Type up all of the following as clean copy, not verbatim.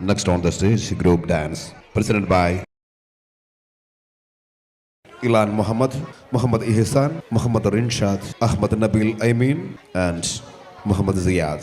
Next on the stage, group dance presented by Ilan Muhammad, Muhammad Ihsan, Muhammad Rinshad, Ahmad Nabil Amin and Muhammad Ziyad.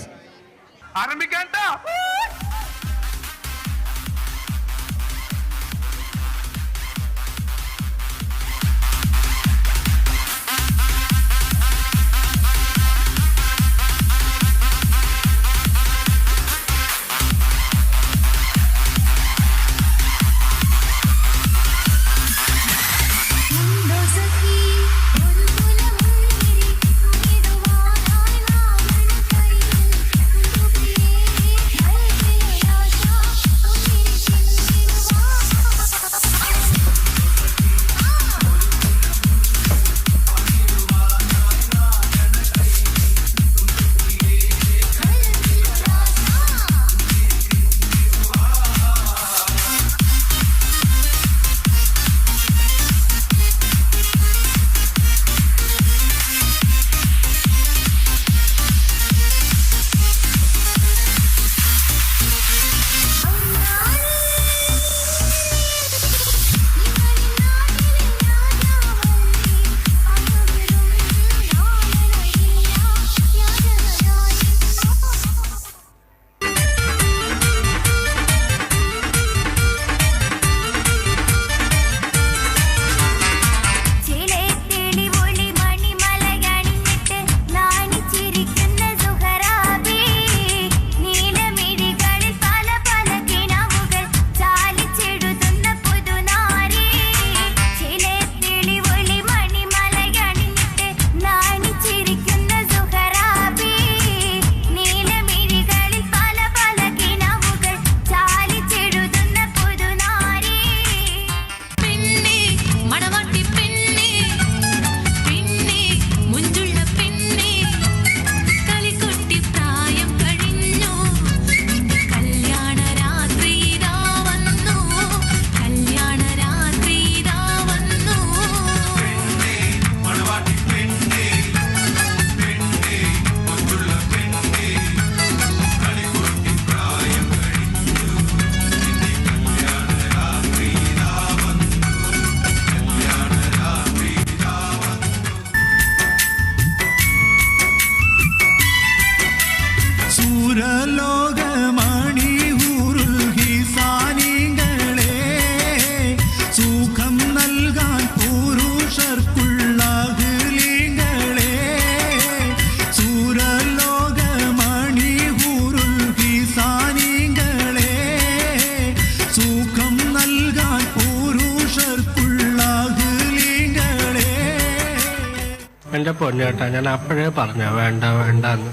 എൻ്റെ പൊന്നേട്ടാ, ഞാൻ അപ്പോഴേ പറഞ്ഞ വേണ്ട വേണ്ടെന്ന്.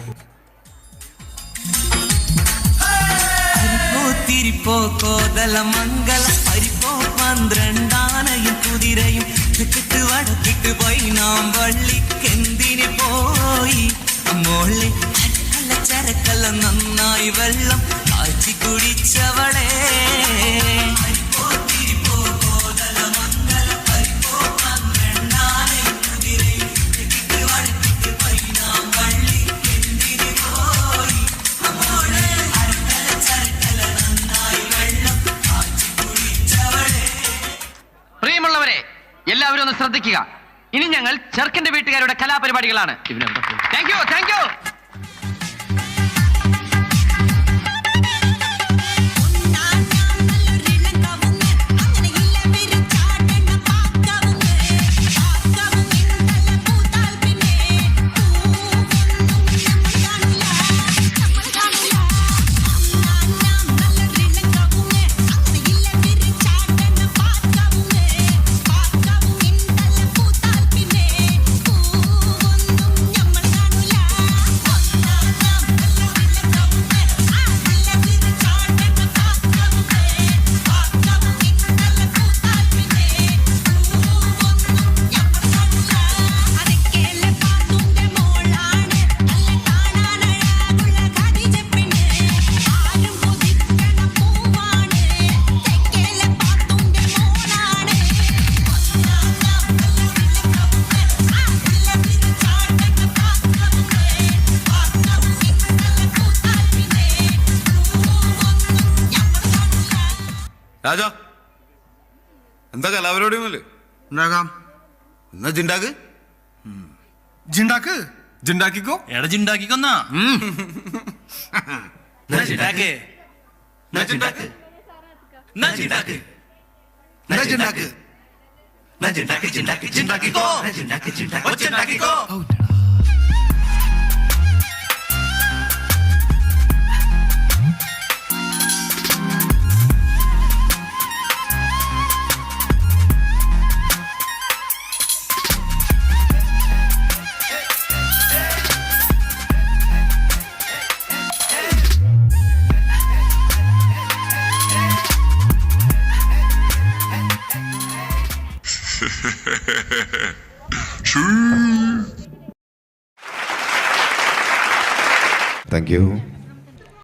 തിരിപ്പോ കോതല മംഗല പരിപ്പോ പന്ത്രണ്ടാനയും കുതിരയും തെക്കിട്ട് വടക്കിട്ട് പോയി നാം വള്ളിക്കെന്തിന് പോയി മോളെ ചരക്കല്ല ചരക്കല്ല നന്നായി വെള്ളം കാച്ചി കുടിച്ചവളെ എല്ലാവരും ഒന്ന് ശ്രദ്ധിക്കുക. ഇനി ഞങ്ങൾ ചെറുക്കന്റെ വീട്ടുകാരുടെ കലാപരിപാടികളാണ്. Thank you, thank you. Raja എന്താ കലാപരിപാടി ഒന്നുമില്ലേ? ഉണ്ടാക്കാം. എന്നാ ജിണ്ടാക്ക് ജിണ്ടാക്ക്. ജിണ്ടാക്കിക്കോ. എടാ ജിണ്ടാക്കിക്കൊന്നാ. ജിണ്ടാക്ക് ജിണ്ടാക്ക് ജിണ്ടാക്ക് ജിണ്ടാക്ക് ജിണ്ടാക്ക് ജിണ്ടാക്കിക്കോ ജിണ്ടാക്കിക്കോ. Thank you.